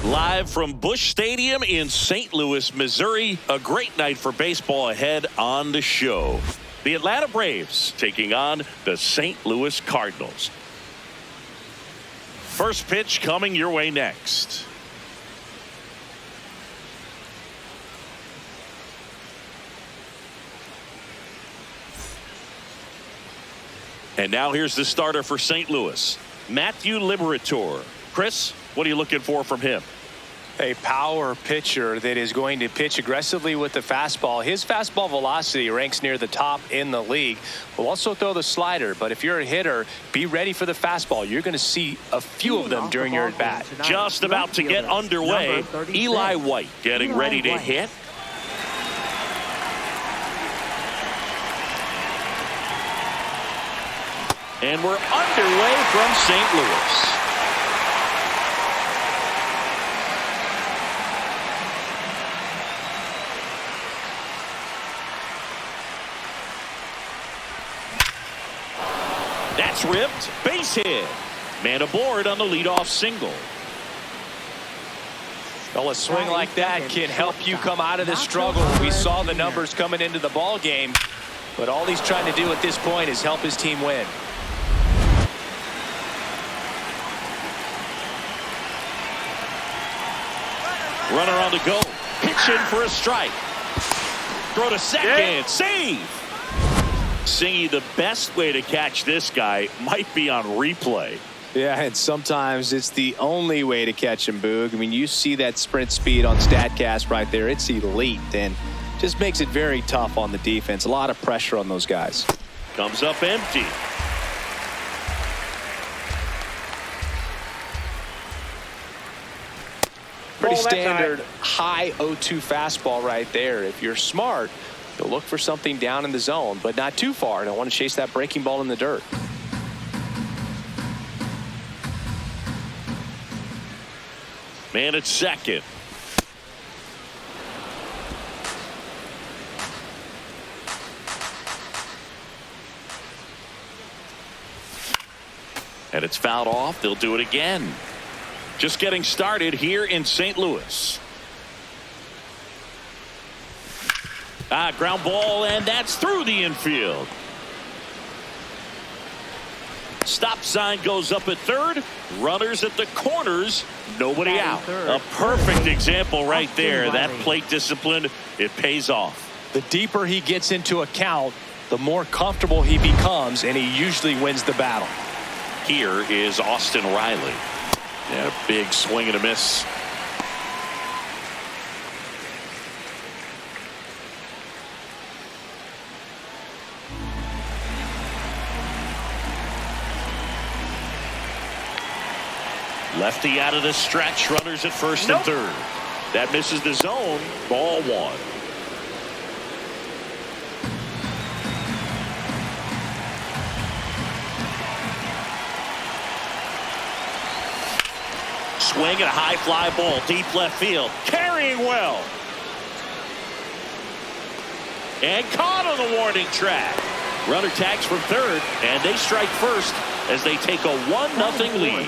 Live from Busch Stadium in St. Louis, Missouri, a great night for baseball ahead on the show. The Atlanta Braves taking on the St. Louis Cardinals. First pitch coming your way next. And now here's the starter for St. Louis, Matthew Liberatore. Chris, what are you looking for from him? A power pitcher that is going to pitch aggressively with the fastball. His fastball velocity ranks near the top in the league. Will also throw the slider, but if you're a hitter, be ready for the fastball. You're going to see a few of them during your at-bat. Just about to get underway. Eli White getting ready to hit. And we're underway from St. Louis. That's ripped. Base hit. Man aboard on the leadoff single. Well, a swing like that can help you come out of this struggle. We saw the numbers coming into the ball game, but all he's trying to do at this point is help his team win. Runner on the go. Pitch in for a strike. Throw to second. Save. Singy, the best way to catch this guy might be on replay. Yeah, and sometimes it's the only way to catch him, Boog. I mean, you see that sprint speed on StatCast right there. It's elite and just makes it very tough on the defense. A lot of pressure on those guys. Comes up empty. Pretty standard high 0-2 fastball right there. If you're smart, you'll look for something down in the zone, but not too far. Don't want to chase that breaking ball in the dirt. Man at second. And it's fouled off. They'll do it again. Just getting started here in St. Louis. Ground ball, and that's through the infield. Stop sign goes up at third. Runners at the corners. Nobody out. A perfect example right there. That plate discipline, it pays off. The deeper he gets into a count, the more comfortable he becomes, and he usually wins the battle. Here is Austin Riley. And a big swing and a miss. Lefty out of the stretch. Runners at first and third. That misses the zone. Ball one. Swing and a high fly ball deep left field. Carrying well. And caught on the warning track. Runner tags from third, and they strike first as they take a 1-0 lead.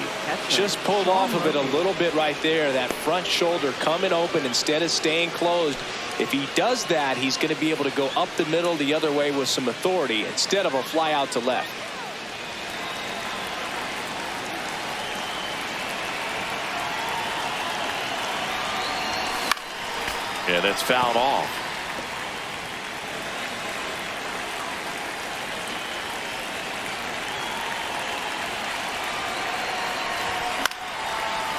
Just pulled off of it a little bit right there. That front shoulder coming open instead of staying closed. If he does that, he's going to be able to go up the middle the other way with some authority instead of a fly out to left. Yeah, that's fouled off.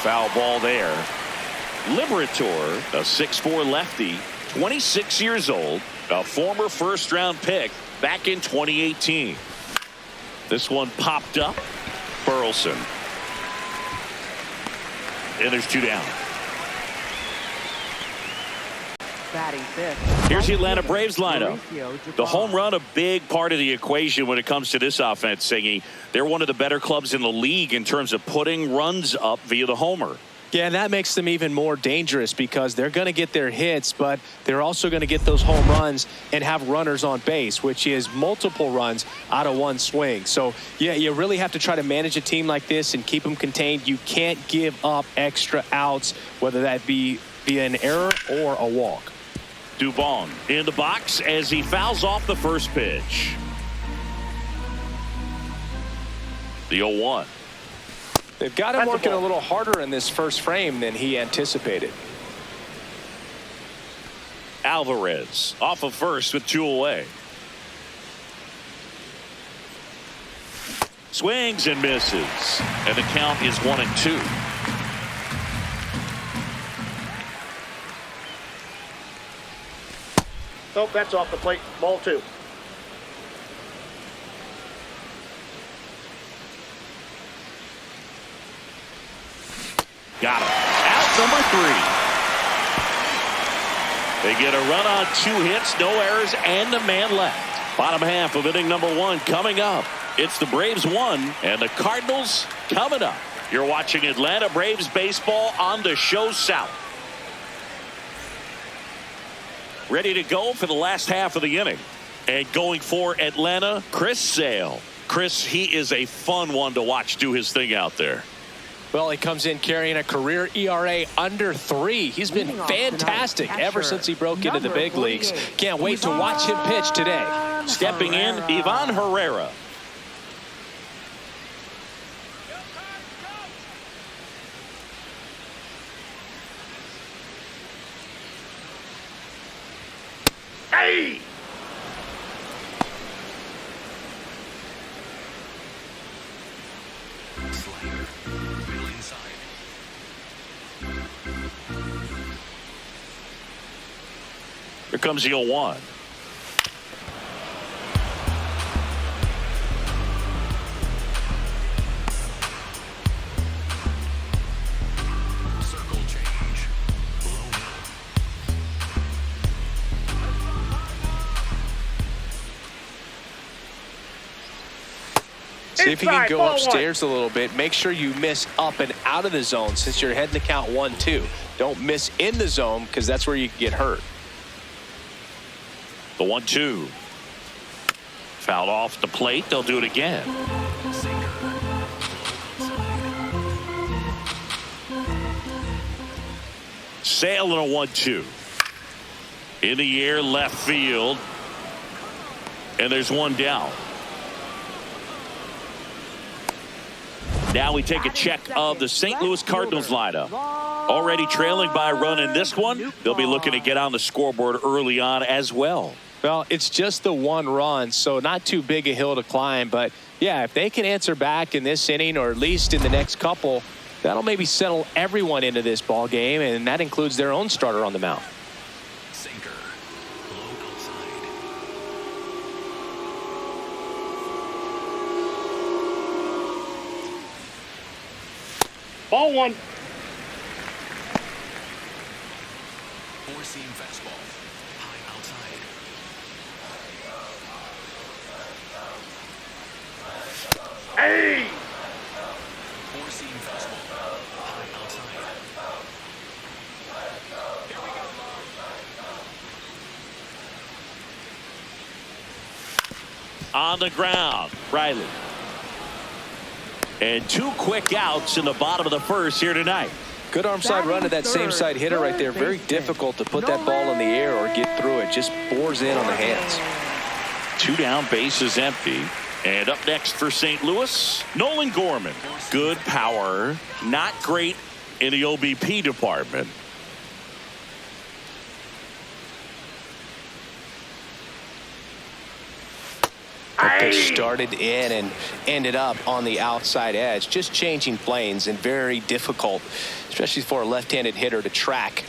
Foul ball there. Liberatore, a 6'4" lefty, 26 years old, a former first-round pick back in 2018. This one popped up. Burleson. And there's two down. Here's the Atlanta Braves lineup. The home run, a big part of the equation when it comes to this offense, Siggy. They're one of the better clubs in the league in terms of putting runs up via the homer. Yeah, and that makes them even more dangerous because they're going to get their hits, but they're also going to get those home runs and have runners on base, which is multiple runs out of one swing. So, yeah, you really have to try to manage a team like this and keep them contained. You can't give up extra outs, whether that be via an error or a walk. Dubon in the box as he fouls off the first pitch. The 0-1. They've got him working a little harder in this first frame than he anticipated. Alvarez off of first with 2 away. Swings and misses. And the count is 1-2. Nope, that's off the plate. Ball 2. Got him. Out number 3. They get a run on 2 hits, no errors, and a man left. Bottom half of inning number 1 coming up. It's the Braves 1 and the Cardinals coming up. You're watching Atlanta Braves baseball on the Show South. Ready to go for the last half of the inning. And going for Atlanta, Chris Sale. Chris, he is a fun one to watch do his thing out there. Well, he comes in carrying a career ERA under 3. He's been fantastic ever since he broke into the big leagues. Can't wait to watch him pitch today. Stepping in, Ivan Herrera. Hey! Here comes the 0-1. Circle change. See if he can go upstairs a little bit. Make sure you miss up and out of the zone since you're heading to count 1-2. Don't miss in the zone because that's where you can get hurt. The 1-2. Fouled off the plate. They'll do it again. Sale in a 1-2. In the air, left field. And there's one down. Now we take a check of the St. Louis Cardinals lineup. Already trailing by a run in this one. They'll be looking to get on the scoreboard early on as well. Well, it's just the 1 run, so not too big a hill to climb. But, yeah, if they can answer back in this inning or at least in the next couple, that'll maybe settle everyone into this ball game, and that includes their own starter on the mound. Sinker. Low outside. Ball 1. Four-seam fastball. High outside. Hey! Four-seam fastball. High outside. On the ground, Riley. And 2 quick outs in the bottom of the first here tonight. Good arm side run to that same side hitter right there. Very difficult to put that ball in the air or get through it. Just bores in on the hands. 2 down, bases empty. And up next for St. Louis, Nolan Gorman. Good power, not great in the OBP department. But they started in and ended up on the outside edge, just changing planes, and very difficult, especially for a left-handed hitter to track.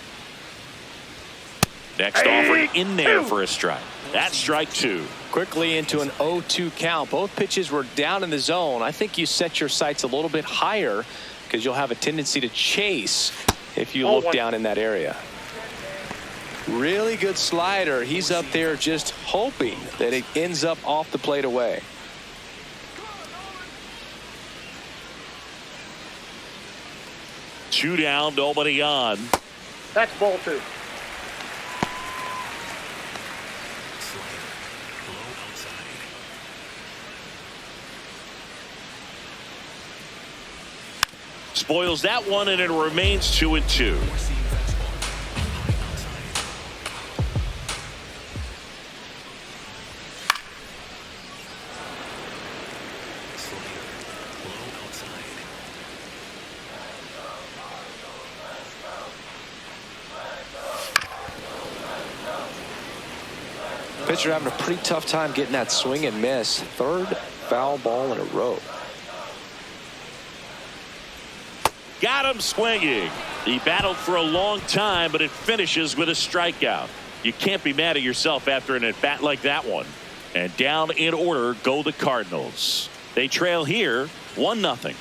Next offer in there for a strike. That's strike 2. Quickly into an 0-2 count. Both pitches were down in the zone. I think you set your sights a little bit higher because you'll have a tendency to chase if you look down in that area. Really good slider. He's up there just hoping that it ends up off the plate away. 2 down, nobody on. That's ball 2. Slider. Low outside. Spoils that one, and it remains 2-2. Four-seam fastball. High outside. Slider. Low outside. Pitcher having a pretty tough time getting that swing and miss. Third foul ball in a row. Got him swinging. He battled for a long time, but it finishes with a strikeout. You can't be mad at yourself after an at-bat like that one. And down in order go the Cardinals. They trail here 1-0.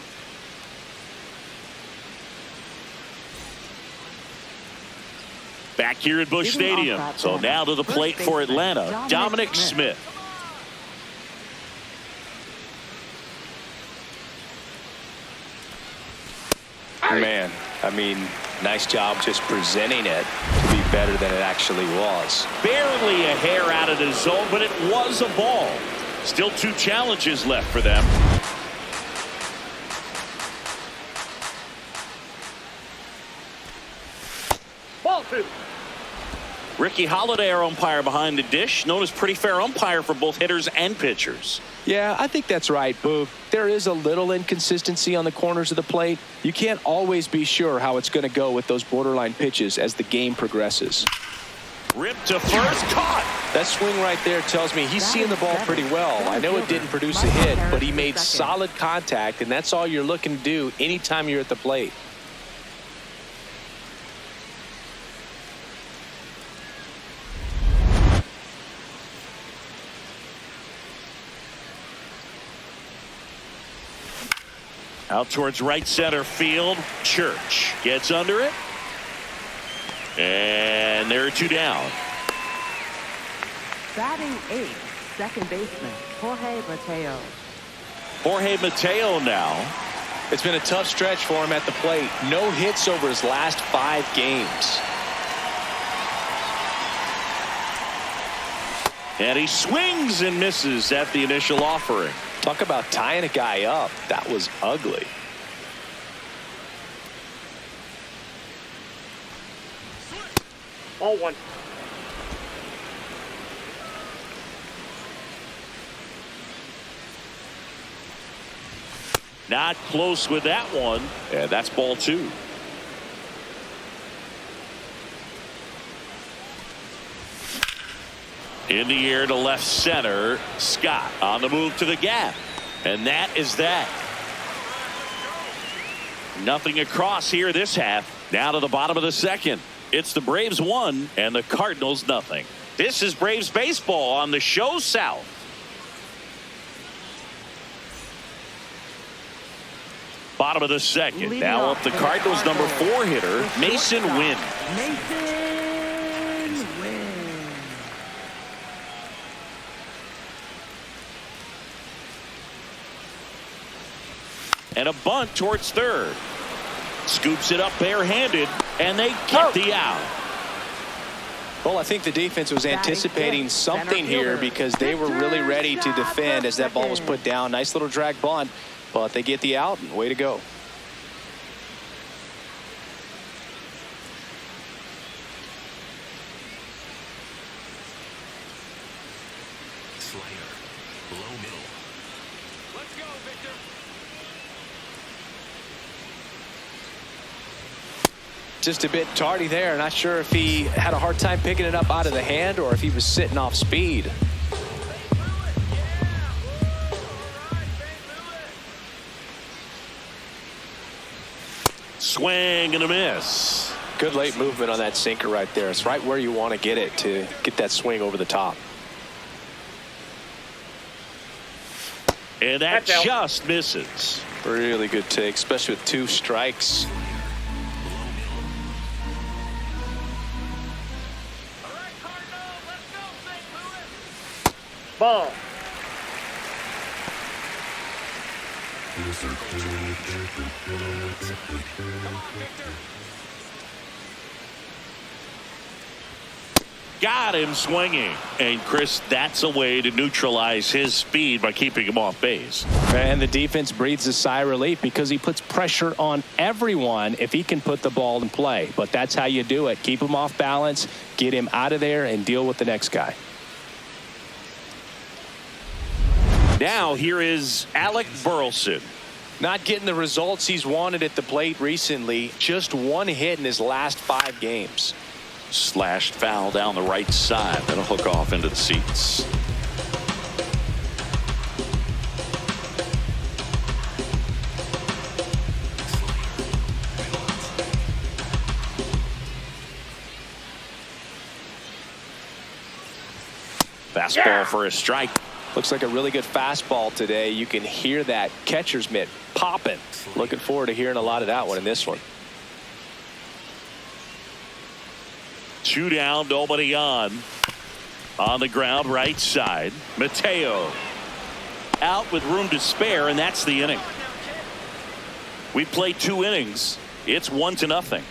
Back here at Busch Stadium. So now to the plate for Atlanta, Dominic Smith. Man, I mean, nice job just presenting it to be better than it actually was. Barely a hair out of the zone, but it was a ball. Still 2 challenges left for them. Ball 2. Ricky Holiday, our umpire behind the dish, known as pretty fair umpire for both hitters and pitchers. Yeah, I think that's right, Boog. There is a little inconsistency on the corners of the plate. You can't always be sure how it's going to go with those borderline pitches as the game progresses. Ripped to first, caught. That swing right there tells me he's seeing the ball pretty well. I know it didn't produce a hit, but he made solid contact, and that's all you're looking to do anytime you're at the plate. Out towards right center field. Church gets under it. And there are 2 down. Batting 8th, second baseman, Jorge Mateo. Jorge Mateo now. It's been a tough stretch for him at the plate. No hits over his last 5 games. And he swings and misses at the initial offering. Talk about tying a guy up. That was ugly. Ball 1. Not close with that one. And that's ball 2. In the air to left center. Scott on the move to the gap. And that is that. Nothing across here this half. Now to the bottom of the second. It's the Braves 1 and the Cardinals nothing. This is Braves baseball on the Show South. Bottom of the second. Now up the Cardinals number 4 hitter, Mason Wynn. And a bunt towards third. Scoops it up barehanded, and they get the out. Well, I think the defense was anticipating something here because they were really ready to defend as that ball was put down. Nice little drag bunt, but they get the out, and way to go. Slider. Low middle. Let's go, Victor. Just a bit tardy there. Not sure if he had a hard time picking it up out of the hand or if he was sitting off speed. Swing and a miss. Good late movement on that sinker right there. It's right where you want to get it to get that swing over the top. And that That's out. just misses. Really good take, especially with 2 strikes. Ball. Got him swinging. And Chris, that's a way to neutralize his speed by keeping him off base. And the defense breathes a sigh of relief because he puts pressure on everyone if he can put the ball in play. But that's how you do it. Keep him off balance, get him out of there, and deal with the next guy. Now here is Alec Burleson. Not getting the results he's wanted at the plate recently. Just one hit in his last 5 games. Slashed foul down the right side. That'll hook off into the seats. Fastball for a strike. Looks like a really good fastball today. You can hear that catcher's mitt popping. Looking forward to hearing a lot of that one in this one. 2 down, nobody on. On the ground, right side. Mateo out with room to spare, and that's the inning. We played 2 innings. It's 1-0.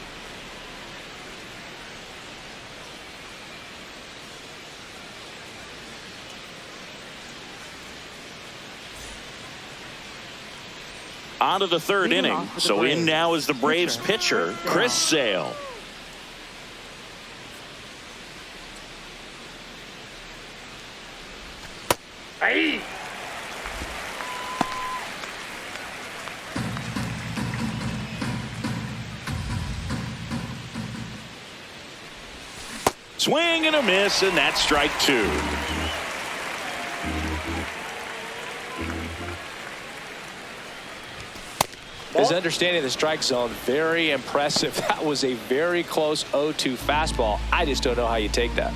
On to the 3rd inning. So in now is the Braves pitcher, Chris Sale. Hey. Swing and a miss, and that's strike 2. His understanding of the strike zone, very impressive. That was a very close 0-2 fastball. I just don't know how you take that.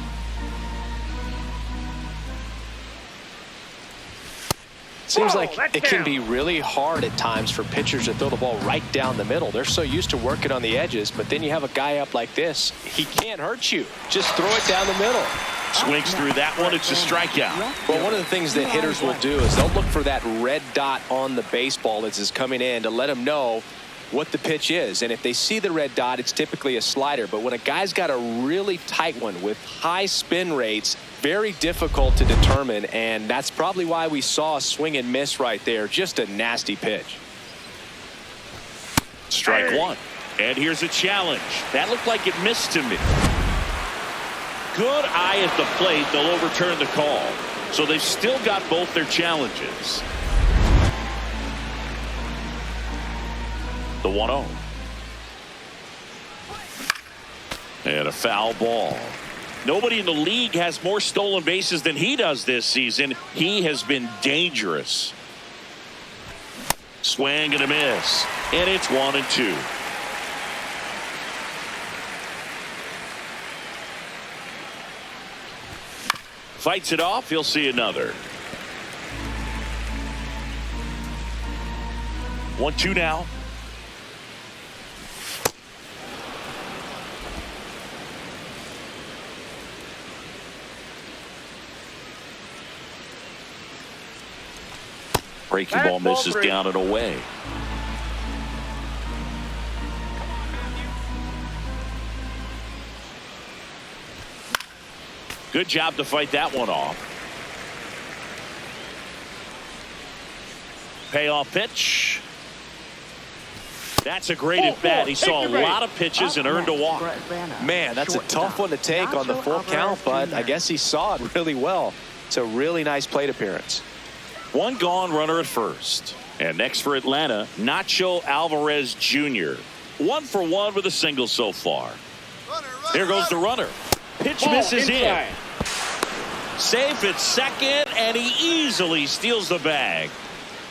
Seems like it can be really hard at times for pitchers to throw the ball right down the middle. They're so used to working on the edges, but then you have a guy up like this. He can't hurt you. Just throw it down the middle. Swings through that one. It's a strikeout. Well, one of the things that hitters will do is they'll look for that red dot on the baseball as it's coming in to let them know what the pitch is. And if they see the red dot, it's typically a slider. But when a guy's got a really tight one with high spin rates, very difficult to determine. And that's probably why we saw a swing and miss right there. Just a nasty pitch. Strike 1. And here's a challenge. That looked like it missed to me. Good eye at the plate. They'll overturn the call. So they've still got both their challenges. The 1-0. And a foul ball. Nobody in the league has more stolen bases than he does this season. He has been dangerous. Swing and a miss. And it's 1-2. Fights it off. He'll see another. 1-2 now. Breaking ball misses down and away. Good job to fight that one off. Payoff pitch. That's a great at bat. He saw a lot of pitches and earned a walk. Man, that's a tough one to take on the full count, but I guess he saw it really well. It's a really nice plate appearance. 1 gone, runner at first. And next for Atlanta, Nacho Alvarez Jr. 1 for 1 with a single so far. Here goes the runner. Pitch misses in. Safe at second, and he easily steals the bag.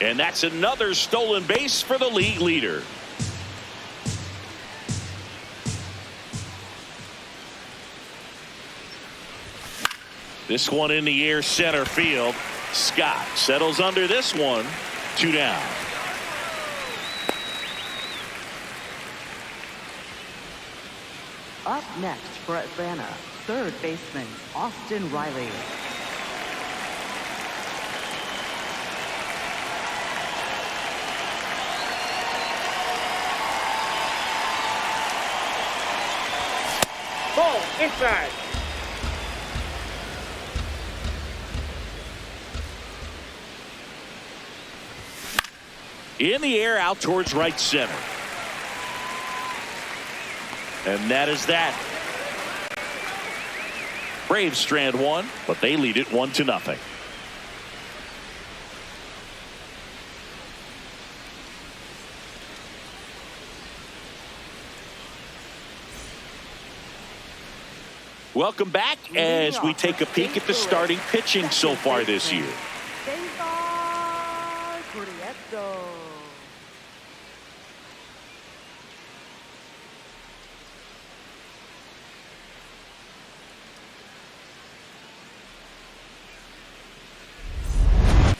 And that's another stolen base for the league leader. This one in the air, center field. Scott settles under this one. 2 down. Up next for Atlanta, third baseman Austin Riley. Ball inside. In the air, out towards right center. And that is that. Braves strand one, but they lead it 1-0. Welcome back as we take a peek at the starting pitching so far this year.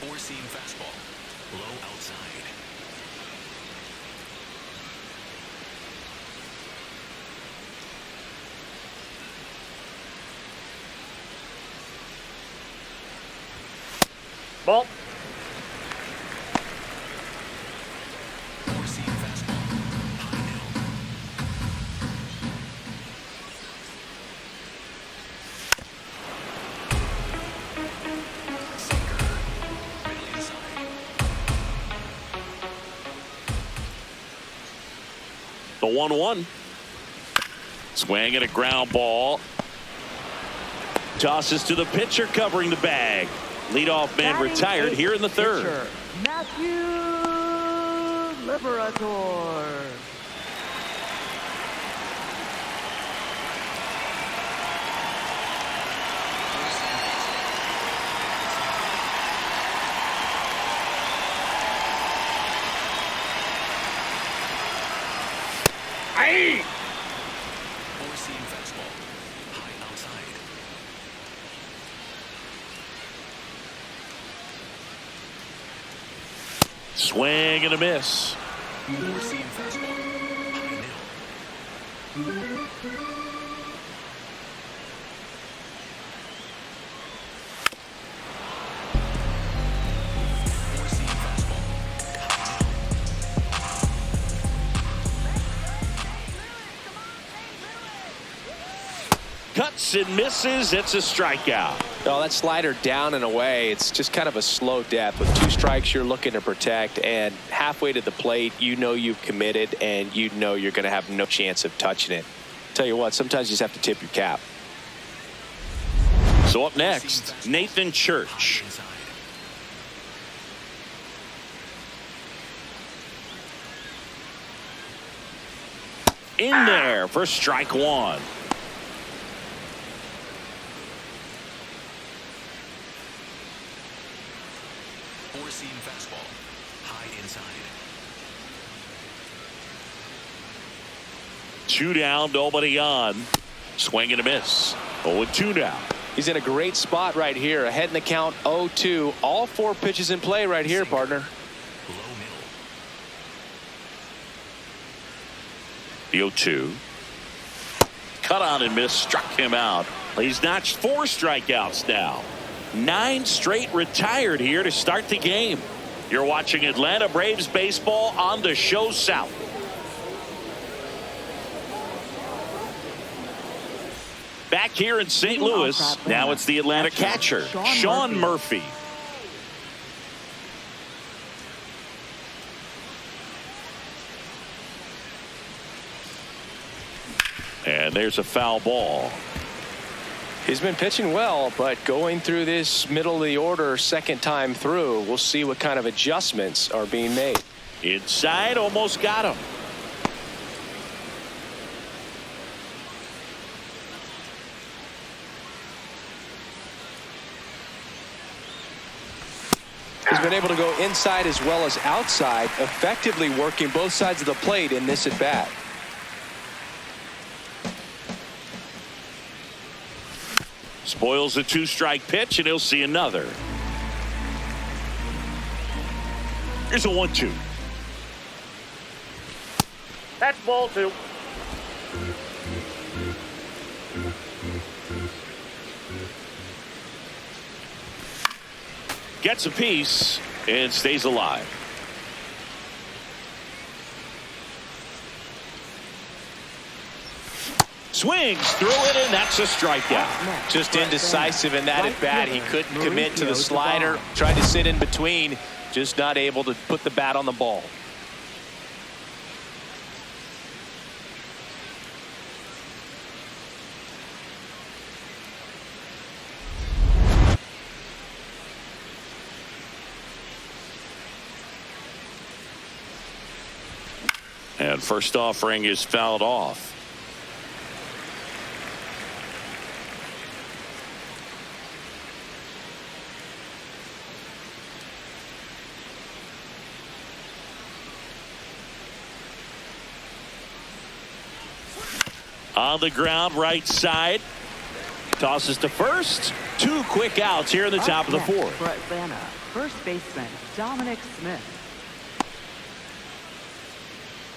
Four-seam fastball. Low outside. Ball. Four-seam fastball. High middle. Sinker. Middle inside. The 1-1. Swing and a ground ball. Tosses to the pitcher covering the bag. Leadoff man retired here in the third. Pitcher, Matthew Liberator. Aye. Four-seam fastball. High outside. Swing and a miss. Four-seam fastball. High middle. Four-seam fastball. High middle. Cuts and misses. It's a strikeout. No, that slider down and away. It's just kind of a slow death. With two strikes, you're looking to protect, and halfway to the plate, you know you've committed, and you know you're going to have no chance of touching it. Tell you what, sometimes you just have to tip your cap. So up next, Nathan Church. Inside. In there for strike one. Four-seam fastball. High inside. 2 down, nobody on. Swing and a miss. 0-2 now. He's in a great spot right here. Ahead in the count, 0-2. All 4 pitches in play right here, partner. Low middle. The 0-2. Cut on and miss, struck him out. He's notched 4 strikeouts now. 9 straight retired here to start the game. You're watching Atlanta Braves baseball on the Show South. Back here in St. Louis, now it's the Atlanta catcher, Sean Murphy. And there's a foul ball. He's been pitching well, but going through this middle of the order second time through, we'll see what kind of adjustments are being made. Inside, almost got him. He's been able to go inside as well as outside, effectively working both sides of the plate in this at bat. Spoils a 2-strike pitch, and he'll see another. Here's a 1-2. That's ball 2. Gets a piece and stays alive. Swings through it, and that's a strikeout. Just indecisive in that at bat. He couldn't commit to the slider. Tried to sit in between. Just not able to put the bat on the ball. And first offering is fouled off. On the ground, right side. Tosses to first. 2 quick outs here in the top of the fourth. For Atlanta, first baseman Dominic Smith.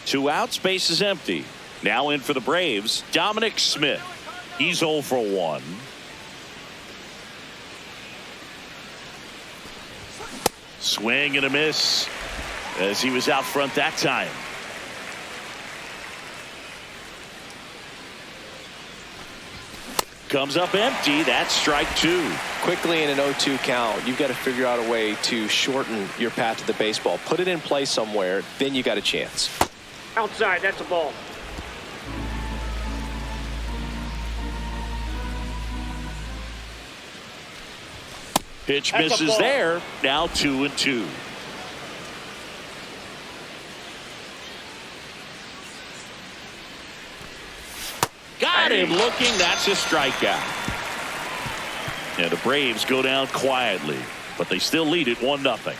2 outs, base is empty. Now in for the Braves, Dominic Smith. He's 0 for 1. Swing and a miss as he was out front that time. Comes up empty. That's strike 2. Quickly in an 0-2 count, you've got to figure out a way to shorten your path to the baseball. Put it in play somewhere, then you got a chance. Outside, that's a ball. Pitch That's a misses ball. there. Now 2-2. Got him looking. That's a strikeout. And the Braves go down quietly, but they still lead it 1-0.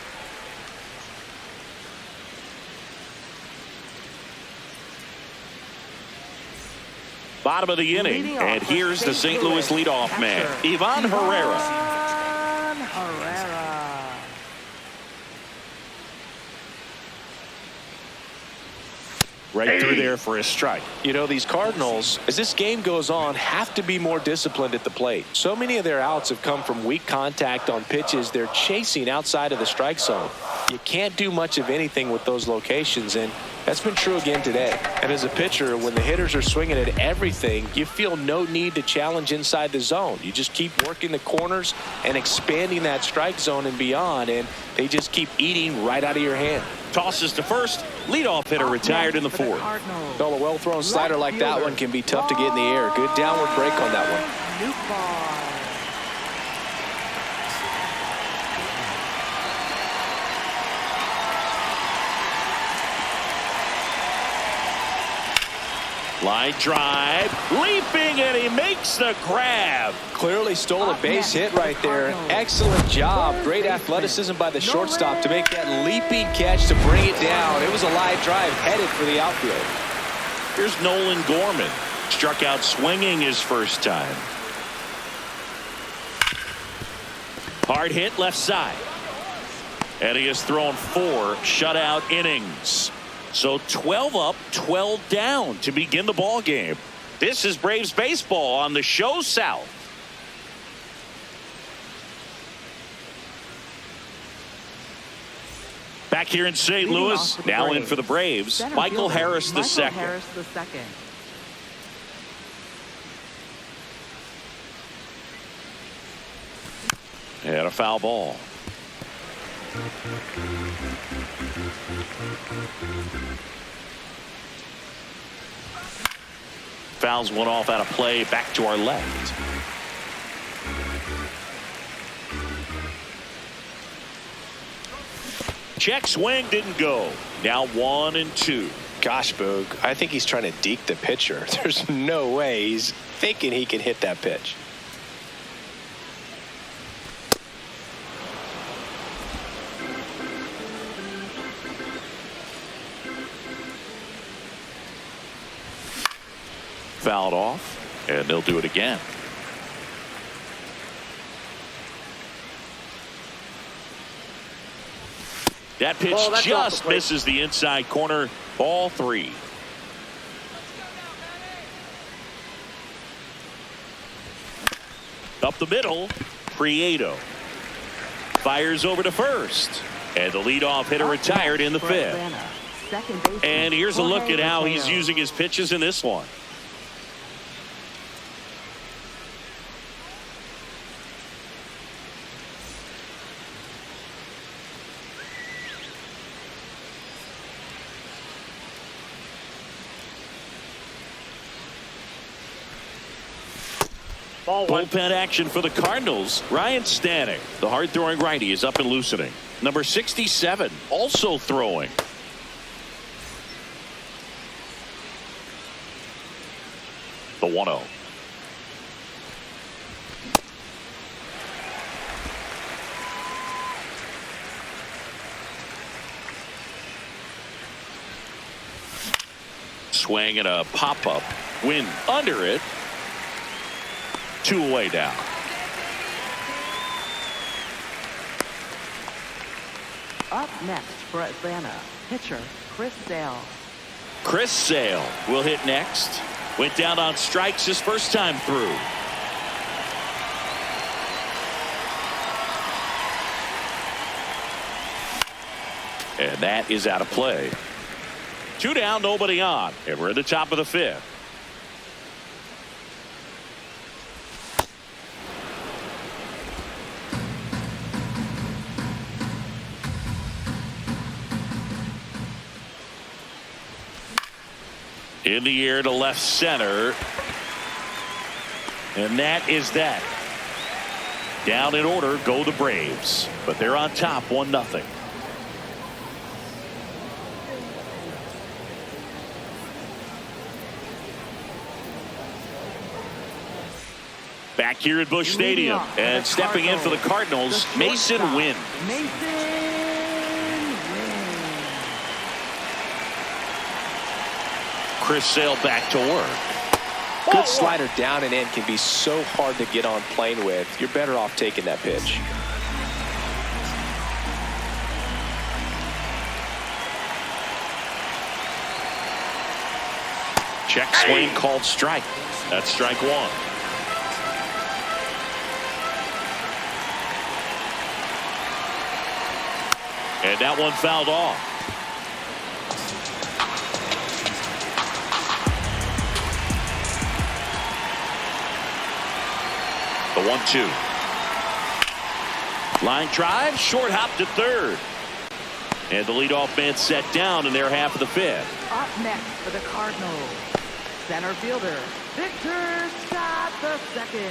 Bottom of the inning, and here's the St. Louis leadoff man, Ivan Herrera. Ivan Herrera. Right through there for a strike. You know, these Cardinals, as this game goes on, have to be more disciplined at the plate. So many of their outs have come from weak contact on pitches they're chasing outside of the strike zone. You can't do much of anything with those locations, and that's been true again today. And as a pitcher, when the hitters are swinging at everything, you feel no need to challenge inside the zone. You just keep working the corners and expanding that strike zone and beyond, and they just keep eating right out of your hand. Tosses to first. Leadoff hitter retired in the fourth. Well, a well-thrown slider like that one can be tough to get in the air. Good downward break on that one. Line drive, leaping, and he makes the grab. Clearly stole a base hit right there. Excellent job. Great athleticism by the shortstop to make that leaping catch to bring it down. It was a line drive headed for the outfield. Here's Nolan Gorman. Struck out swinging his first time. Hard hit left side. And he has thrown 4 shutout innings. So 12 up, 12 down to begin the ball game. This is Braves baseball on the show South. Back here in St. Louis, now in for the Braves, Michael Harris the second. And a foul ball. Fouls one off out of play, back to our left. Check swing, didn't go. Now 1-2. Gosh, Boog, I think he's trying to deke the pitcher. There's no way he's thinking he can hit that pitch. Fouled off, and they'll do it again. That pitch just misses the inside corner. Ball 3. Up the middle, Prieto fires over to first, and the leadoff hitter retired in the 5th. And here's a look at how he's using his pitches in this one. Ball one. Bullpen action for the Cardinals. Ryan Stanek, the hard-throwing righty, is up and loosening. Number 67 also throwing. The 1-0. Swing and a pop-up. Wind under it. 2 away now. Up next for Atlanta, pitcher Chris Sale. Chris Sale will hit next. Went down on strikes his first time through. And that is out of play. 2 down, nobody on, and we're at the top of the 5th. In the air to left center. And that is that. Down in order go the Braves, but they're on top 1-0. Back here at Busch Stadium, and stepping in for the Cardinals, Mason Wynn. Chris Sale back to work. Good slider down and in can be so hard to get on plane with. You're better off taking that pitch. Check swing called strike. That's strike 1. And that one fouled off. The 1-2. Line drive, short hop to third. And the leadoff man set down in their half of the 5th. Up next for the Cardinals, center fielder Victor Scott II.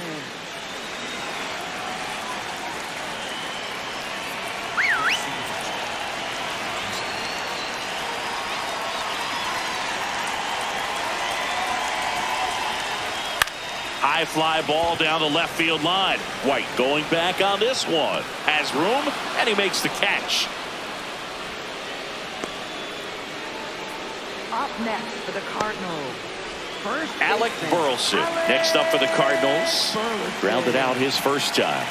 High fly ball down the left field line. White going back on this one. Has room, and he makes the catch. Up next for the Cardinals, first Alec baseman, Burleson next up for the Cardinals. Grounded out his first time.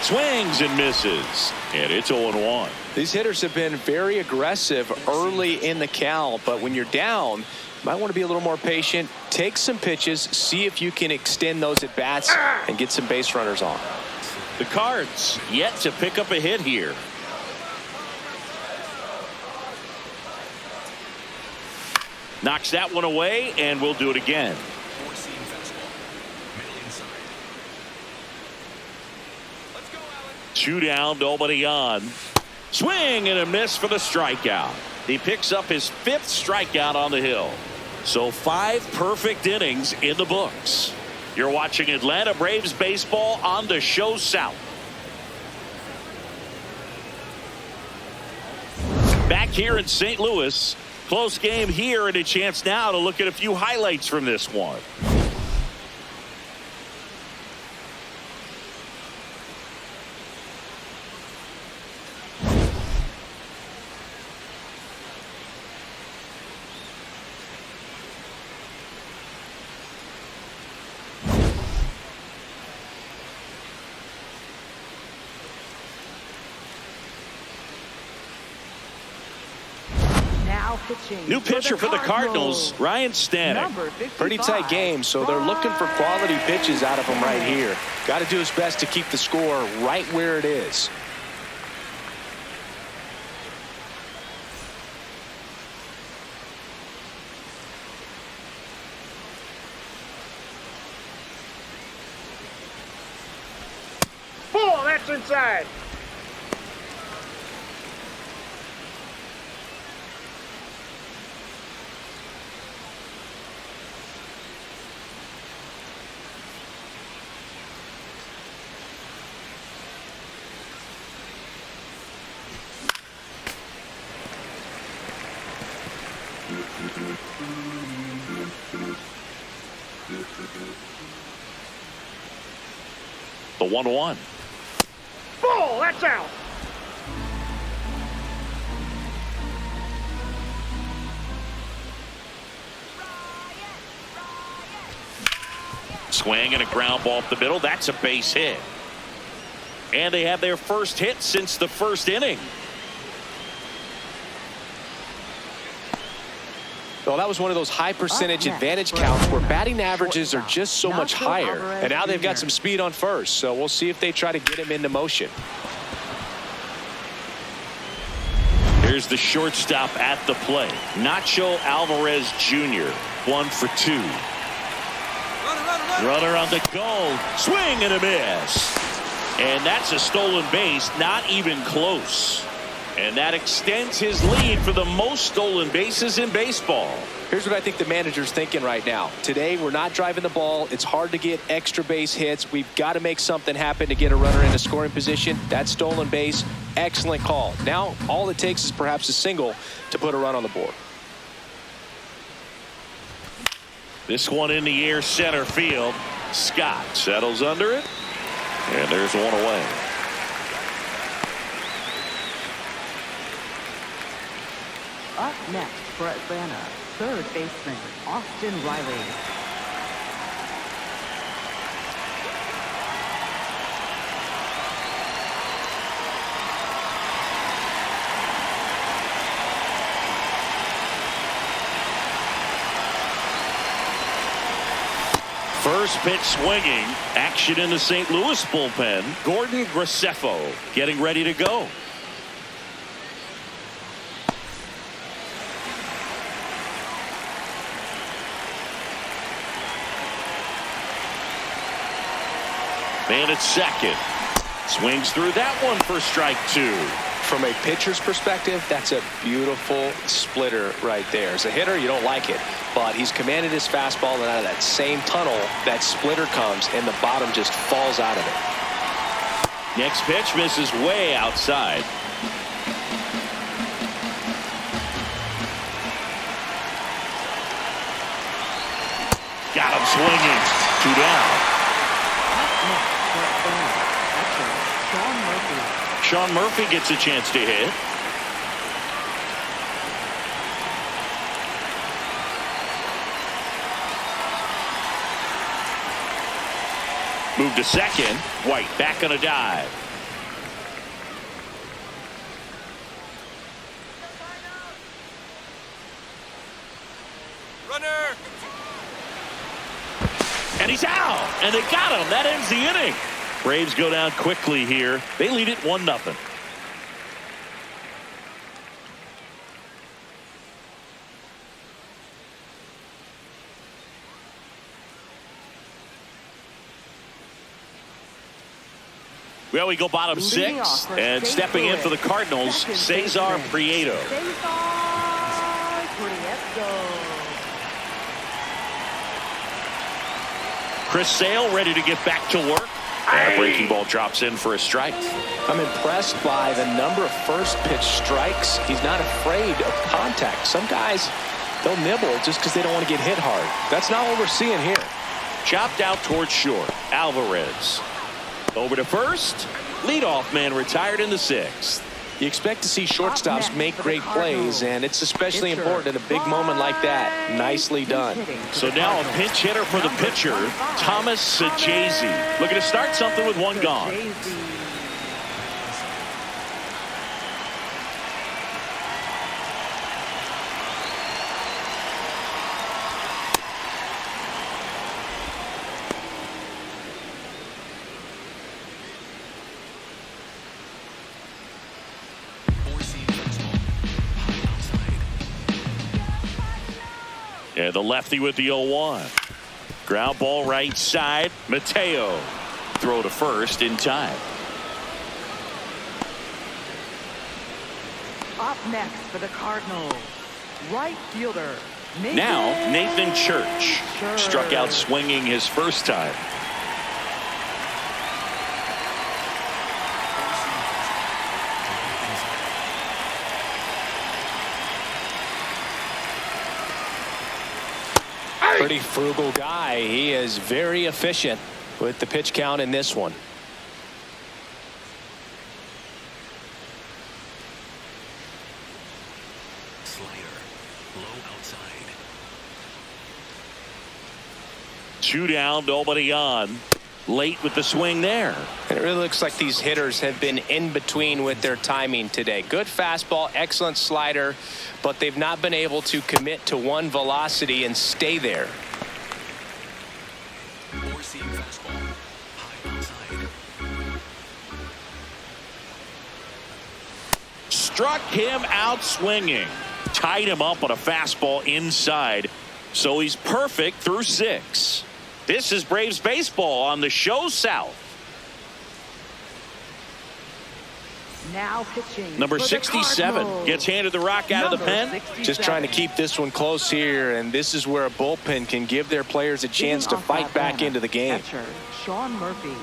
Swings and misses, and it's 0-1. These hitters have been very aggressive early in the count, but when you're down, you might want to be a little more patient. Take some pitches, see if you can extend those at bats and get some base runners on. The Cards yet to pick up a hit here. Knocks that one away, and we'll do it again. 2 down, nobody on. Swing and a miss for the strikeout. He picks up his 5th strikeout on the hill. So 5 perfect innings in the books. You're watching Atlanta Braves baseball on the Show South. Back here in St. Louis. Close game here, and a chance now to look at a few highlights from this one. New pitcher for the Cardinals, Ryan Stanek. Pretty tight game, so they're looking for quality pitches out of him right here. Got to do his best to keep the score right where it is. Ball, that's inside. The 1-1. Ball, that's out. Swing and a ground ball up the middle. That's a base hit. And they have their first hit since the first inning. Well, that was one of those high percentage advantage counts where batting averages are just so much higher. And now they've got some speed on first. So we'll see if they try to get him into motion. Here's the shortstop at the plate. Nacho Alvarez Jr. 1 for 2. Runner on the goal. Swing and a miss. And that's a stolen base. Not even close. And that extends his lead for the most stolen bases in baseball. Here's what I think the manager's thinking right now. Today, we're not driving the ball. It's hard to get extra base hits. We've got to make something happen to get a runner into scoring position. That stolen base, excellent call. Now, all it takes is perhaps a single to put a run on the board. This one in the air, center field. Scott settles under it. And there's one away. Up next for Atlanta, third baseman Austin Riley. First pitch swinging. Action in the St. Louis bullpen. Gordon Graceffo getting ready to go. Man at second. Swings through that one for strike 2. From a pitcher's perspective, that's a beautiful splitter right there. As a hitter, you don't like it, but he's commanded his fastball, and out of that same tunnel, that splitter comes, and the bottom just falls out of it. Next pitch misses way outside. Got him swinging. 2 down. Up next for Atlanta, catcher Sean Murphy. Sean Murphy gets a chance to hit. Move to second. White back on a dive. Runner. And he's out. And they got him. That ends the inning. Braves go down quickly here. They lead it 1-0. Well, we go bottom 6, and stepping in for the Cardinals, Cesar Prieto. Chris Sale ready to get back to work. And a breaking ball drops in for a strike. I'm impressed by the number of first pitch strikes. He's not afraid of contact. Some guys, they'll nibble just because they don't want to get hit hard. That's not what we're seeing here. Chopped out towards short. Alvarez. Over to first. Leadoff man retired in the 6th. You expect to see shortstops make great plays, and it's especially important in a big moment like that. Nicely done. So now a pinch hitter for the pitcher, Thomas Sajazi. Looking to start something with 1 gone. And the lefty with the 0-1. Ground ball right side. Mateo. Throw to first in time. Up next for the Cardinals, right fielder Nathan Church. Struck out swinging his first time. Pretty frugal guy. He is very efficient with the pitch count in this one. 2 down, nobody on. Late with the swing there. And it really looks like these hitters have been in between with their timing today. Good fastball, excellent slider, but they've not been able to commit to one velocity and stay there. Four-seam fastball. High outside. Struck him out swinging. Tied him up on a fastball inside. So he's perfect through 6. This is Braves baseball on the Show South. Now pitching. Number for the 67 Cardinals. gets handed the rock out of the Number pen. 67. Just trying to keep this one close here, and this is where a bullpen can give their players a chance to Leading off fight back Atlanta, into the game. Catcher, Sean Murphy.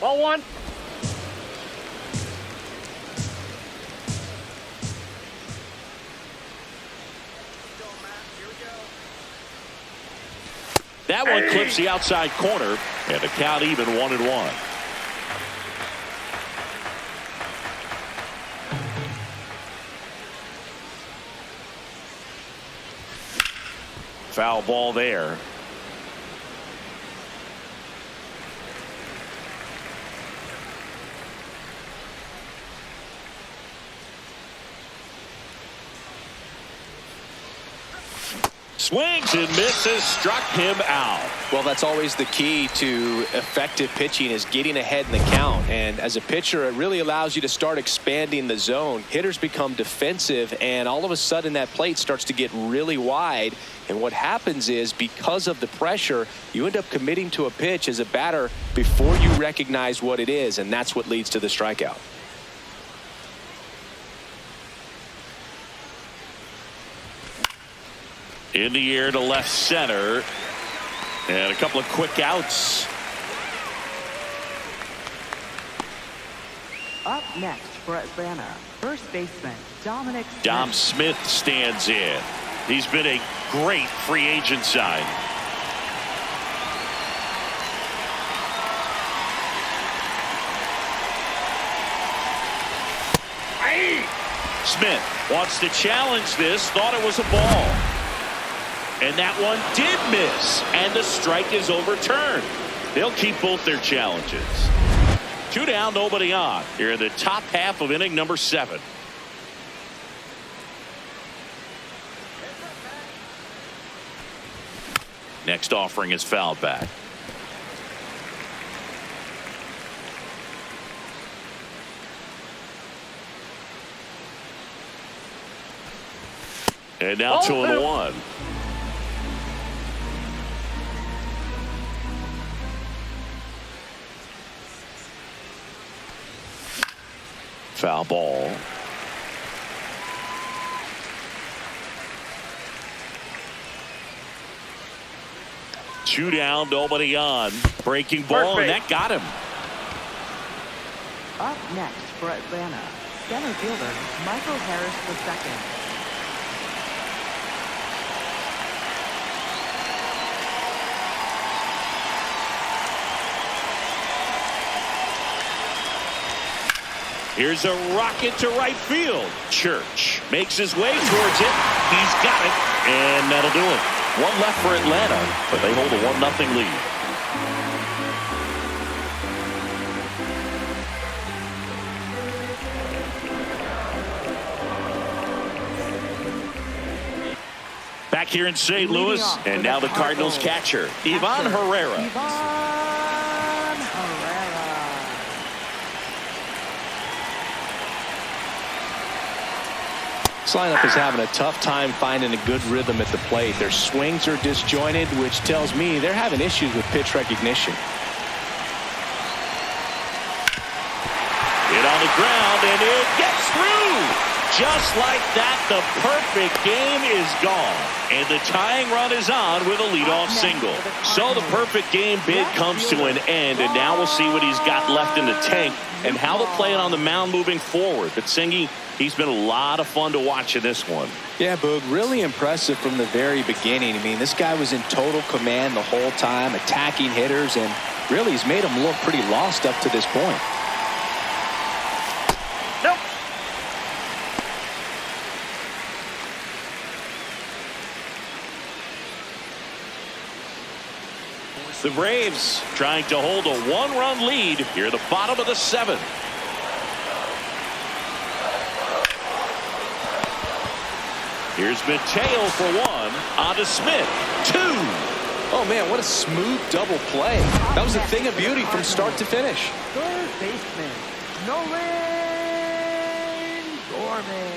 Ball 1. That one clips the outside corner, and the count even 1-1. Foul ball there. Swings and misses, struck him out. Well, that's always the key to effective pitching, is getting ahead in the count. And as a pitcher, it really allows you to start expanding the zone. Hitters become defensive, and all of a sudden that plate starts to get really wide. And what happens is, because of the pressure, you end up committing to a pitch as a batter before you recognize what it is, and that's what leads to the strikeout. In the air to left center. And a couple of quick outs. Up next for Atlanta, first baseman Dominic Smith. Dom Smith stands in. He's been a great free agent sign. Smith wants to challenge this, thought it was a ball. And that one did miss, and the strike is overturned. They'll keep both their challenges. 2 down, nobody on. Here in the top half of inning number 7. Next offering is fouled back. And now 2-1. Foul ball. Two down, nobody on. Breaking ball, and that got him. Up next for Atlanta, center fielder Michael Harris II. Here's a rocket to right field. Church makes his way towards it. He's got it, and that'll do it. One left for Atlanta, but they hold a 1-0 lead. Back here in St. Louis, and now the Cardinals catcher, Ivan Herrera. This lineup is having a tough time finding a good rhythm at the plate. Their swings are disjointed, which tells me they're having issues with pitch recognition. Hit on the ground, and it gets through. Just like that, the perfect game is gone. And the tying run is on with a leadoff single. So the perfect game bid comes to an end, and now we'll see what he's got left in the tank and how they'll play it on the mound moving forward. But Singy, he's been a lot of fun to watch in this one. Yeah, Boog, really impressive from the very beginning. I mean, this guy was in total command the whole time, attacking hitters, and really he's made them look pretty lost up to this point. The Braves trying to hold a one-run lead here at the bottom of the 7th. Here's Mateo for 1. On to Smith. 2. Oh, man, what a smooth double play. That was a thing of beauty from start to finish. Third baseman, Nolan Gorman.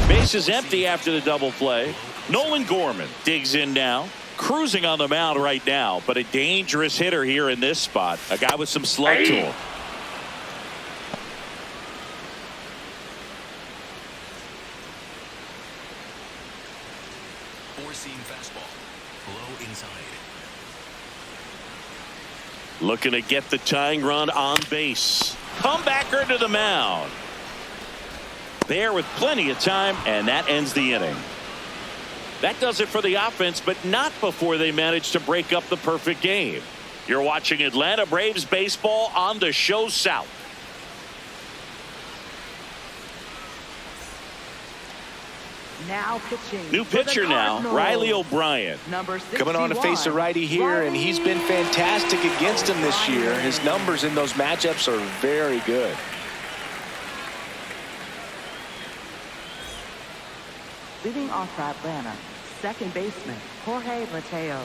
Base is empty after the double play. Nolan Gorman digs in now. Cruising on the mound right now, but a dangerous hitter here in this spot. A guy with some slug to him. Four-seam fastball. Low inside. Looking to get the tying run on base. Comebacker to the mound. There with plenty of time, and that ends the inning. That does it for the offense, but not before they manage to break up the perfect game. You're watching Atlanta Braves baseball on the Show South. Now pitching. New pitcher now, Riley O'Brien. Number 61, Coming on to face a righty here, and he's been fantastic against him this year. His numbers in those matchups are very good. Leading off for Atlanta, second baseman, Jorge Mateo.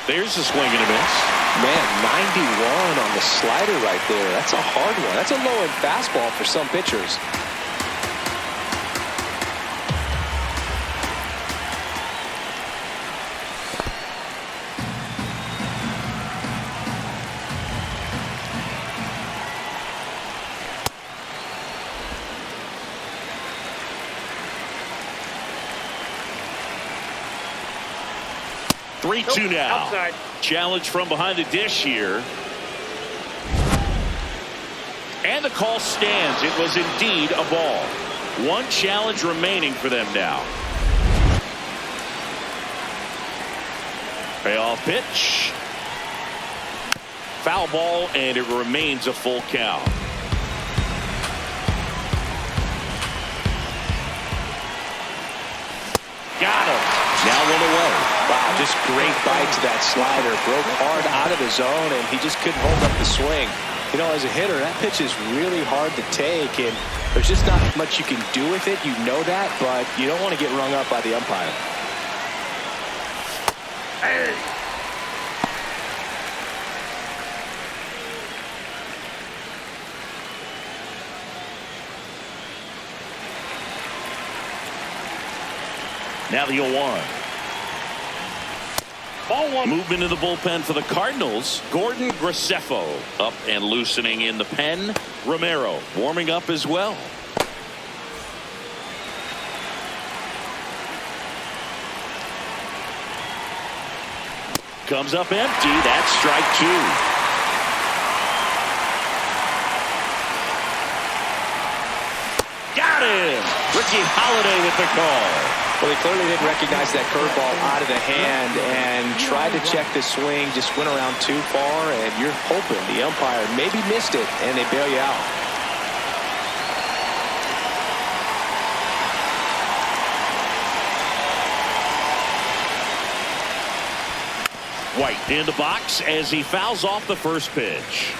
There's a swing and a miss. Man, 91 on the slider right there. That's a hard one. That's a low-end fastball for some pitchers. Nope. 3-2 now. Outside. Challenge from behind the dish here. And the call stands. It was indeed a ball. One challenge remaining for them now. Payoff pitch. Foul ball, and it remains a full count. Got him. Now one away. Wow, just great bite to that slider. Broke hard out of the zone, and he just couldn't hold up the swing. You know, as a hitter, that pitch is really hard to take, and there's just not much you can do with it. You know that, but you don't want to get rung up by the umpire. Hey. Now the 0-1. Ball 1. Movement in the bullpen for the Cardinals. Gordon Graceffo up and loosening in the pen. Romero warming up as well. Comes up empty. That's strike 2. Got him. Ricky Holiday with the call. Well, he clearly didn't recognize that curveball out of the hand and tried to check the swing, just went around too far, and you're hoping the umpire maybe missed it, and they bail you out. White in the box as he fouls off the first pitch.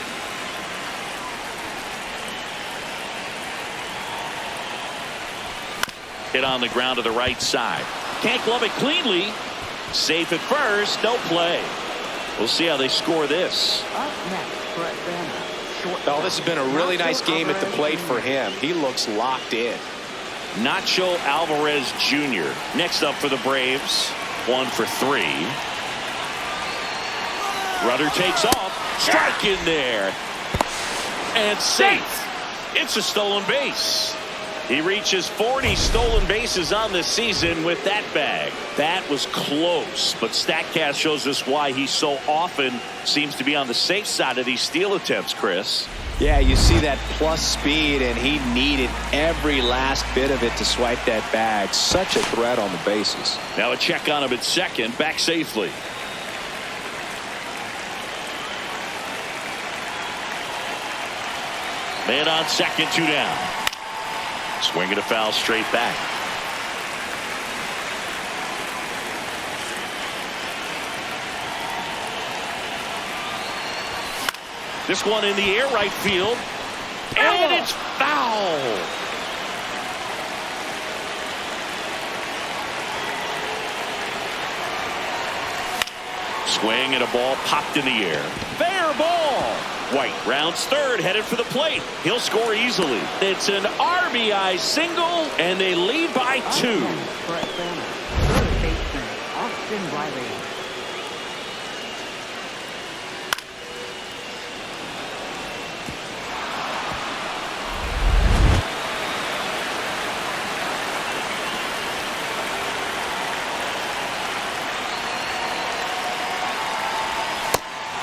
Hit on the ground to the right side. Can't glove it cleanly. Safe at first. No play. We'll see how they score this. Up next for Atlanta. Oh, this has been a really nice game at the plate for him. He looks locked in. Nacho Alvarez Jr. next up for the Braves. 1 for 3. Rudder takes off. Strike in there. And safe. It's a stolen base. He reaches 40 stolen bases on the season with that bag. That was close, but StatCast shows us why he so often seems to be on the safe side of these steal attempts, Chris. Yeah, you see that plus speed, and he needed every last bit of it to swipe that bag. Such a threat on the bases. Now a check on him at second, back safely. Man on second, 2 down. Swinging a foul straight back. This one in the air, right field. And it's foul. Swing and a ball popped in the air. Fair ball. White rounds third, headed for the plate. He'll score easily. It's an RBI single, and they lead by 2. Third baseman, Austin Riley.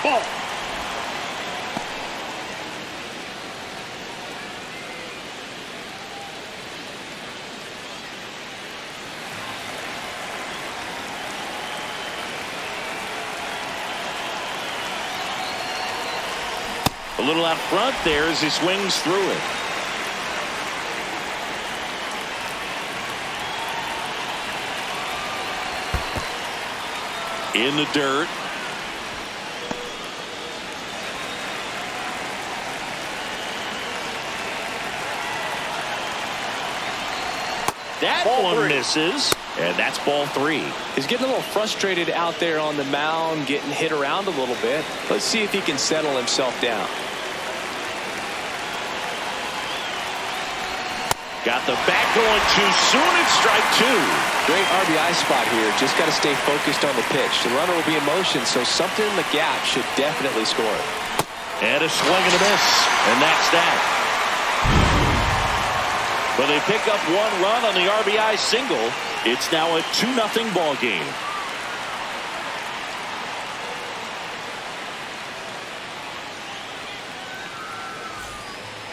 Ball. A little out front there as he swings through it. In the dirt. That one misses, and that's ball 3. He's getting a little frustrated out there on the mound, getting hit around a little bit. Let's see if he can settle himself down. Got the bat going too soon, and strike 2. Great RBI spot here. Just got to stay focused on the pitch. The runner will be in motion, so something in the gap should definitely score. And a swing and a miss, and that's that. But they pick up 1 run on the RBI single. It's now a 2-0 ball game.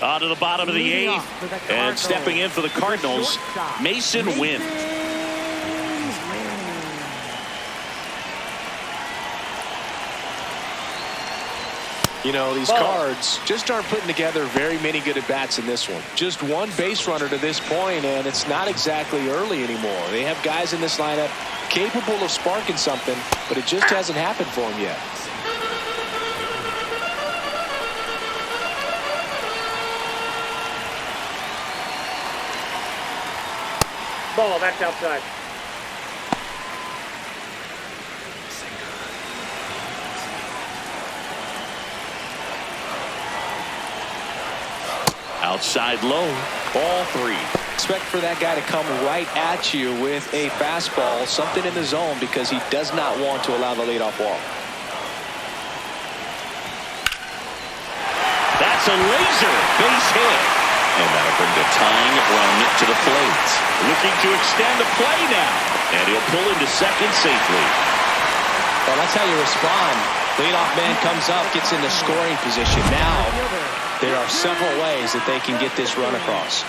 On to the bottom of the 8th, and stepping in for the Cardinals, Mason Wynn. You know, these Cards just aren't putting together very many good at-bats in this one. Just one base runner to this point, and it's not exactly early anymore. They have guys in this lineup capable of sparking something, but it just hasn't happened for them yet. Ball. That's outside. Outside low, ball 3. Expect for that guy to come right at you with a fastball, something in the zone, because he does not want to allow the leadoff walk. That's a laser base hit. And that'll bring the tying run to the plate. Looking to extend the play now. And he'll pull into second safely. Well, that's how you respond. Leadoff man comes up, gets into scoring position. Now, there are several ways that they can get this run across.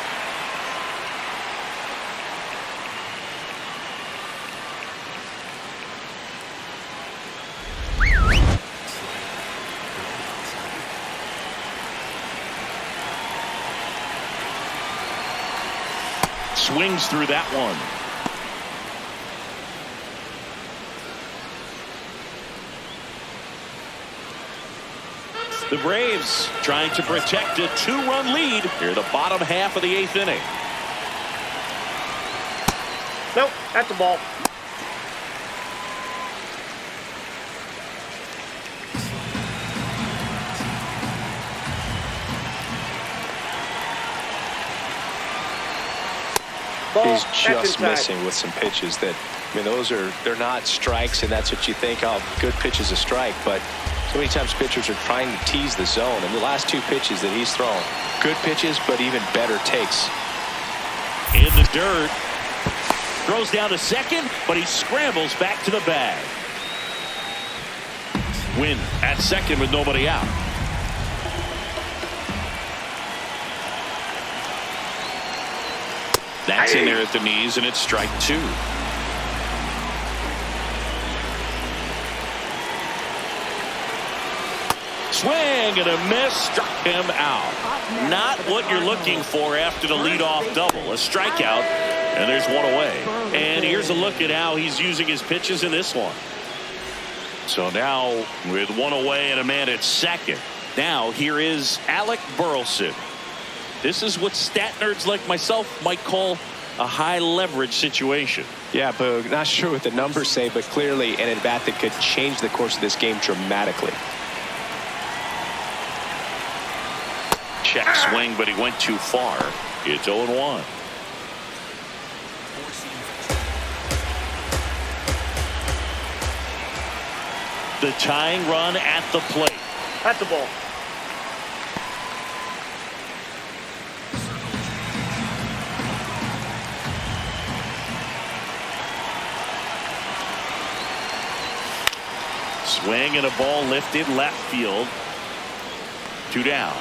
Swings through that one. The Braves trying to protect a 2-run lead here, the bottom half of the 8th inning. Nope, that's a ball. Ball. He's just missing with some pitches that, I mean, they're not strikes, and that's what you think, oh, good pitch is a strike, but so many times pitchers are trying to tease the zone, and the last 2 pitches that he's thrown, good pitches, but even better takes. dirt. Throws down to second, but he scrambles back to the bag. Win at second with nobody out. That's in there at the knees, and it's strike two. Swing and a miss, struck him out. Not what you're looking for after the leadoff double. A strikeout, and there's one away. And here's a look at how he's using his pitches in this one. So now with one away and a man at second. Now here is Alec Burleson. This is what stat nerds like myself might call a high leverage situation. Yeah, Boog, not sure what the numbers say, but clearly an at-bat that could change the course of this game dramatically. Check swing, but he went too far. It's 0-1. The tying run at the plate. At the ball. Swing and a ball lifted left field. 2 down.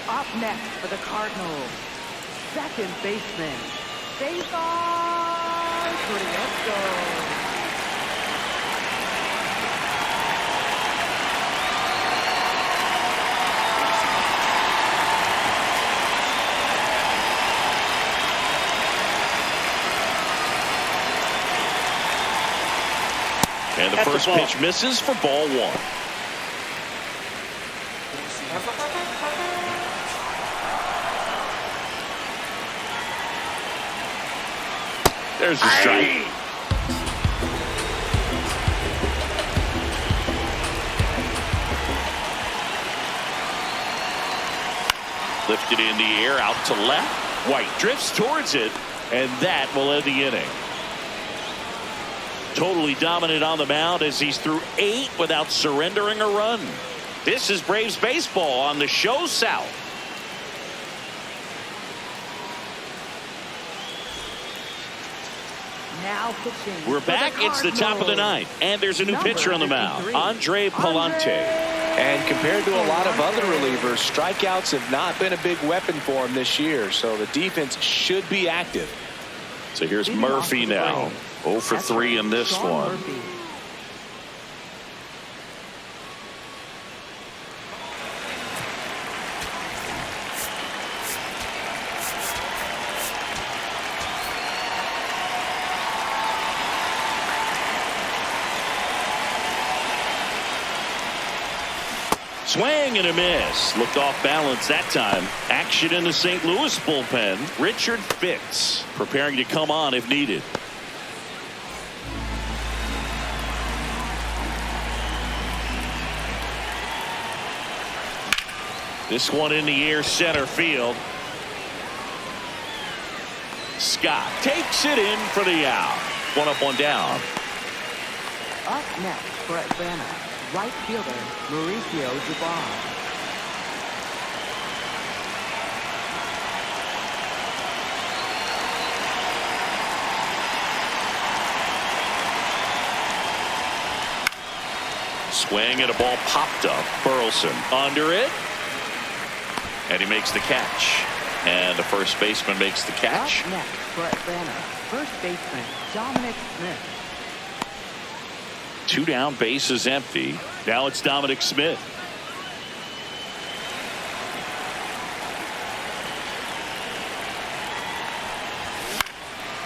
Up next for the Cardinals, second baseman, Cesar Prieto. And the first pitch misses for ball one. There's the strike. Lifted in the air, out to left. White drifts towards it, and that will end the inning. Totally dominant on the mound as he's through 8 without surrendering a run. This is Braves baseball on the show South. Now pitching. We're back. It's the top of the 9th, and there's a new pitcher on the mound, Andre Palante. And compared to a lot of other relievers, strikeouts have not been a big weapon for him this year, so the defense should be active. So here's Murphy now. 0 for 3 in this one. Swing and a miss. Looked off balance that time. Action in the St. Louis bullpen. Richard Fitz preparing to come on if needed. This one in the air, center field. Scott takes it in for the out. 1 up, 1 down. Up next for Atlanta, right fielder Mauricio Dubon. Swing and a ball popped up. Burleson under it. And he makes the catch. And the first baseman makes the catch. Up next for Atlanta, first baseman Dominic Smith. 2 down, bases empty. Now it's Dominic Smith.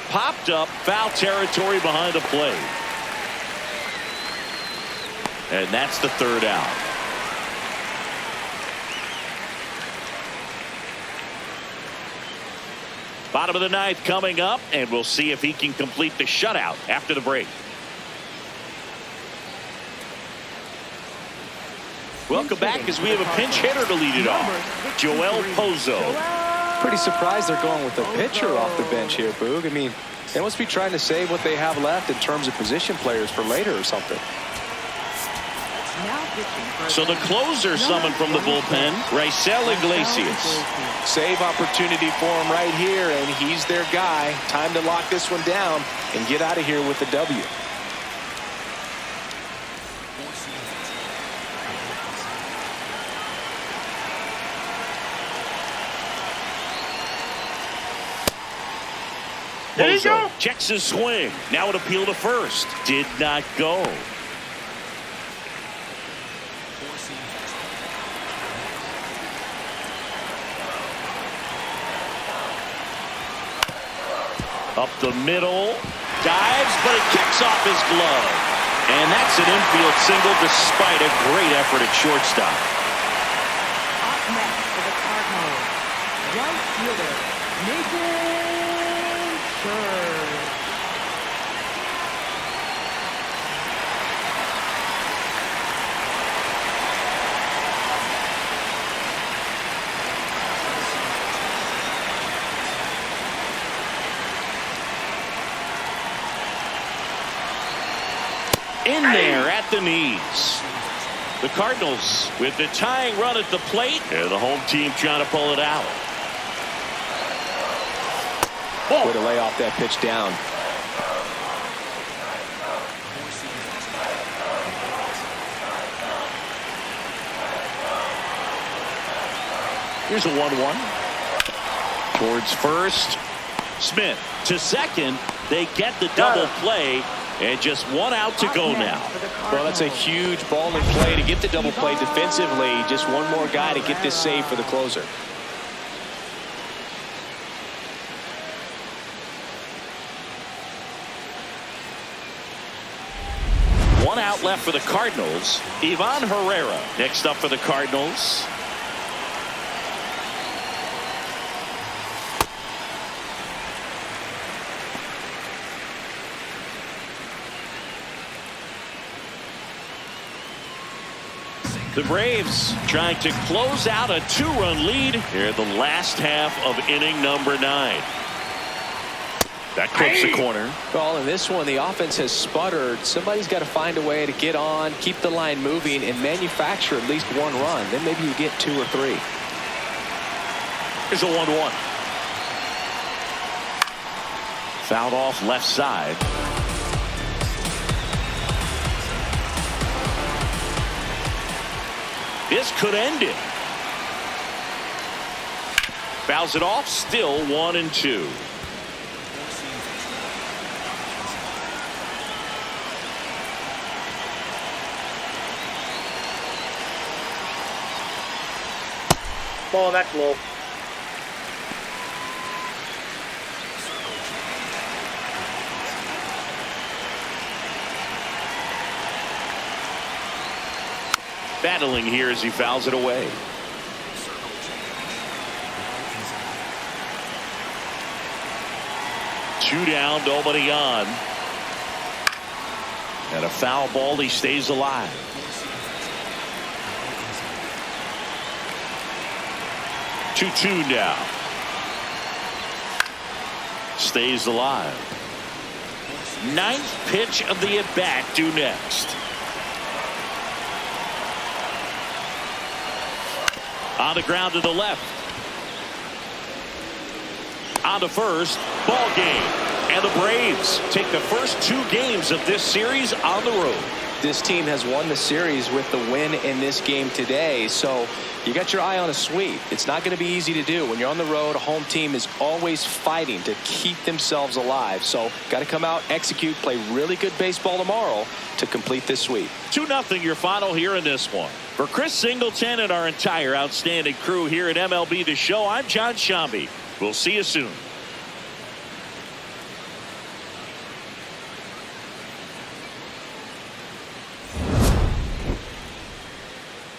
Popped up, foul territory behind the plate. And that's the 3rd out. Bottom of the 9th coming up, and we'll see if he can complete the shutout after the break. Welcome back as we have a pinch hitter to lead it off. Joel Pozo. Pretty surprised they're going with a pitcher off the bench here, Boog. I mean, they must be trying to save what they have left in terms of position players for later or something. Now pitching for So the them. closer summoned from the bullpen, Raisel Iglesias. Save opportunity for him right here, and he's their guy. Time to lock this one down and get out of here with the W. There you Bozo go. checks his swing. Now an appeal to first. Did not go. Up the middle. Dives, but it kicks off his glove. And that's an infield single despite a great effort at shortstop. Up next for the Cardinals, right fielder, Nathan Scherr. In there at the knees. The Cardinals with the tying run at the plate. And the home team trying to pull it out. Way to lay off that pitch down. Here's a 1-1. Towards first. Smith to second. They get the double play. And just one out to go now. Well, that's a huge ball in play to get the double play defensively. Just one more guy to get this save for the closer. One out left for the Cardinals. Ivan Herrera next up for the Cardinals. The Braves trying to close out a 2-run lead here in the last half of inning number 9. That clips the corner. Well, in this one, the offense has sputtered. Somebody's got to find a way to get on, keep the line moving, and manufacture at least one run. Then maybe you get 2 or 3. Here's a 1-1. Fouled off left side. This could end it. Fouls it off. Still 1-2. Ball, that's low. Battling here as he fouls it away. Two down, nobody on. And a foul ball, he stays alive. Two now. Stays alive. 9th pitch of the at-bat due next. On the ground to the left. On to first. Ball game. And the Braves take the first 2 games of this series on the road. This team has won the series with the win in this game today. So you got your eye on a sweep. It's not going to be easy to do. When you're on the road, a home team is always fighting to keep themselves alive. So got to come out, execute, play really good baseball tomorrow to complete this sweep. 2-0 your final here in this one. For Chris Singleton and our entire outstanding crew here at MLB The Show, I'm John Shambi. We'll see you soon.